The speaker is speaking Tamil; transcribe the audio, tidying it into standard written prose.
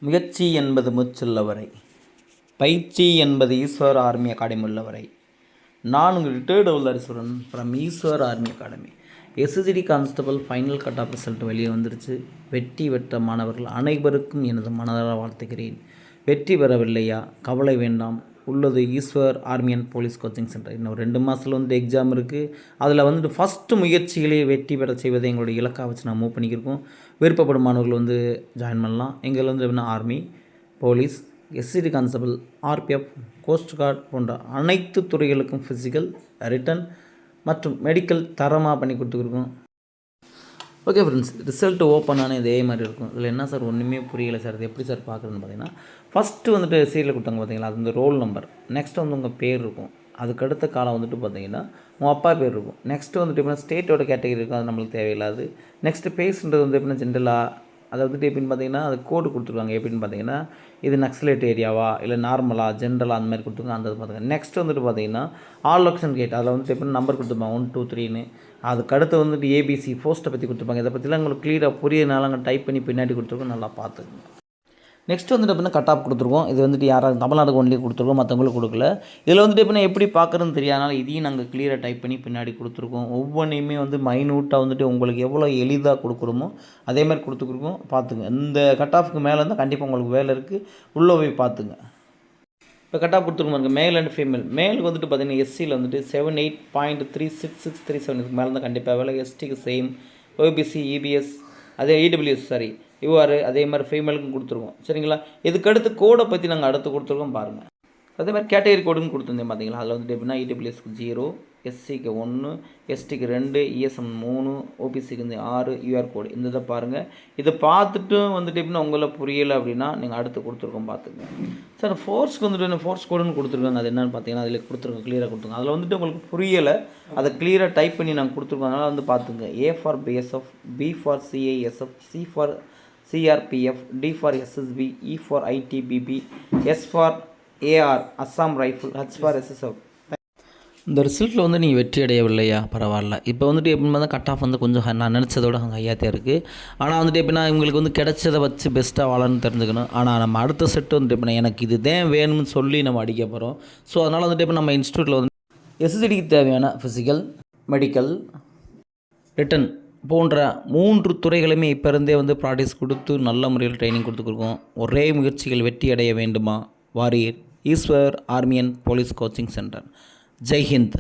முயற்சி என்பது மூச்சுள்ளவரை, பயிற்சி என்பது ஈஸ்வர் ஆர்மி அகாடமி உள்ளவரை. நான் உங்கள் ரிட்டையர்டு ஹவுலரீஸ்வரன் from Eswar army academy. SSGD constable final cut off result வெளியே வந்துருச்சு. வெற்றி பெற்ற மாணவர்கள் அனைவருக்கும் எனது மனதார வாழ்த்துகிறேன். வெற்றி பெறவில்லையா, கவலை வேண்டாம். உள்ளது Eshwar army and police coaching centre. இன்னும் 2 மாதத்தில் எக்ஸாம் இருக்குது. அதில் ஃபஸ்ட்டு முயற்சிகளே வெற்றி பெற செய்வதை எங்களுடைய இலக்காக வச்சு நான் மூவ் பண்ணிக்கிருக்கோம். விருப்பப்படும் மாணவர்கள் ஜாயின் பண்ணலாம். எங்கள் எப்படின்னா army, police, SCD constable, RPF, cost card போன்ற அனைத்து துறைகளுக்கும் ஃபிசிக்கல், ரிட்டன் மற்றும் மெடிக்கல் தரமாக பண்ணி கொடுத்துருக்கோம். ஓகே ஃப்ரெண்ட்ஸ், ரிசல்ட் ஓப்பன் ஆனால் இதே மாதிரி இருக்கும். இதில் என்ன சார் ஒன்றுமே புரியலை சார், இது எப்படி சார் பார்க்குறதுன்னு பார்த்தீங்கன்னா, ஃபஸ்ட்டு சீரியல் கொடுத்தாங்க பார்த்தீங்களா, அது ரோல் நம்பர். நெக்ஸ்ட் உங்கள் பேர் இருக்கும். அதுக்கடுத்த காலம் பார்த்தீங்கன்னா உங்கள் அப்பா பேர் இருக்கும். நெக்ஸ்ட்டு எப்படின்னா ஸ்டேட்டோட கேட்டகரி இருக்கும், அது நம்மளுக்கு தேவையில்லாது. நெக்ஸ்ட்டு பேஸ்ன்றது எப்படின்னா ஜென்ரலாக அதை எப்படின்னு பார்த்தீங்கன்னா அது கோடு கொடுத்துருவாங்க. எப்படின்னு பார்த்தீங்கன்னா இது நக்ஸலைட் ஏரியாவா இல்லை நார்மலாக ஜென்ரலாக அந்த மாதிரி கொடுத்துருங்க. அந்த பார்த்துங்க. நெக்ஸ்ட் பார்த்தீங்கன்னா ஆல் ஆப்ஷன் கேட், அதில் எப்படின்னா நம்பர் கொடுத்துருப்பாங்க 1 2 3ன்னு. அதுக்கடுத்து ஏபிசி போஸ்ட்டை பற்றி கொடுத்துருப்பாங்க. இதை பற்றிலாம் உங்களுக்கு க்ளியராக புரியனால அங்கே டைப் பண்ணி பின்னாடி கொடுத்துருக்கோம், நல்லா பார்த்துக்குங்க. நெக்ஸ்ட் எப்படின்னா கட் ஆஃப் கொடுத்துருக்கோம். இது யாராவது தமிழ்நாடு ஒன்லி கொடுத்துருக்கோம், மற்றவங்களுக்கு கொடுக்கல. இதில் எப்படின்னா எப்படி பார்க்குறதுன்னு தெரியாதனால இதையும் நாங்கள் க்ளியராக டைப் பண்ணி பின்னாடி கொடுத்துருக்கோம். ஒவ்வொன்றையுமே மைனூட்டாக உங்களுக்கு எவ்வளோ எளிதாக கொடுக்குறோமோ அதே மாதிரி கொடுத்துருக்கோம். பார்த்துங்க. இந்த கட் ஆஃப்க்கு மேலே இருந்தால் கண்டிப்பாக உங்களுக்கு வேலை இருக்குது, உள்ளே போய் பார்த்துங்க. இப்போ கட் ஆஃப் கொடுத்துருக்கோம். Male and female. மேலுக்கு பார்த்தீங்கன்னா எஸ்சியில் 78.36637 இதுக்கு மேலே இருந்தால் கண்டிப்பாக வேலை. எஸ்டிக்கு சேம், ஓபிசி, இபிஎஸ், அதே இடபிள்யூஎஸ் இவ்வாறு அதே மாதிரி ஃபீமேலுக்கும் கொடுத்துருக்கோம். சரிங்களா? இதுக்கடுத்து கோடை பற்றி நாங்கள் அடுத்து கொடுத்துருக்கோம் பாருங்கள். அதே மாதிரி கேட்டகரி கோடுன்னு கொடுத்துருந்தேன் பார்த்தீங்களா, அதில் எப்படின்னா இடபிள்யூஎஸ்க்கு 0, எஸ்சிக்கு 1, எஸ்டிக்கு 2, இஎஸ்எம் 3, ஓபிசிக்கு 6, யூஆர் கோடு இந்த இதை பாருங்கள். இதை பார்த்துட்டு எப்படின்னா உங்களை புரியலை அப்படின்னா நீங்கள் அடுத்து கொடுத்துருக்கோம் பார்த்துங்க. சார் ஃபோர்ஸ்க்கு ஃபோர்ஸ் கோடுன்னு கொடுத்துருக்காங்க. அது என்னென்னு பார்த்தீங்கன்னா அதில் கொடுத்துருக்கோம், க்ளியராக கொடுத்துருங்க. அதில் உங்களுக்கு புரியலை, அதை க்ளியராக டைப் பண்ணி நாங்கள் கொடுத்துருக்கோம். அதனால் பார்த்துங்க. A for BSF, B for CISF, C for CRPF, D for SSB, E for ITBP, S for AR, Assam rifle, H for SSF. இந்த ரிசல்ட்டில் நீங்கள் வெற்றி அடையவில்லையா, பரவாயில்ல. இப்போ எப்படின்னு பார்த்தா கட் ஆஃப் கொஞ்சம் நான் நினச்சதோட ஹையாக இருக்குது. ஆனால் எப்படின்னா இவங்களுக்கு கிடைச்சதை வச்சு பெஸ்ட்டாக வாழணும்னு தெரிஞ்சுக்கணும். ஆனால் நம்ம அடுத்த செட்டு எப்படின்னா எனக்கு இது தான் வேணும்னு சொல்லி நம்ம அடிக்க போகிறோம். ஸோ அதனால் இப்போ நம்ம இன்ஸ்டியூட்டில் எஸ்எஸ்டிக்கு தேவையான ஃபிசிக்கல், மெடிக்கல், ரிட்டன் போன்ற 3 துறைகளுமே இப்போ இருந்தே ப்ராக்டிஸ் கொடுத்து நல்ல முறையில் ட்ரைனிங் கொடுத்துருக்கோம். ஒரே முயற்சிகள் வெற்றி அடைய வேண்டுமா? Warrior Ishwar army and police coaching centre. Jai Hind.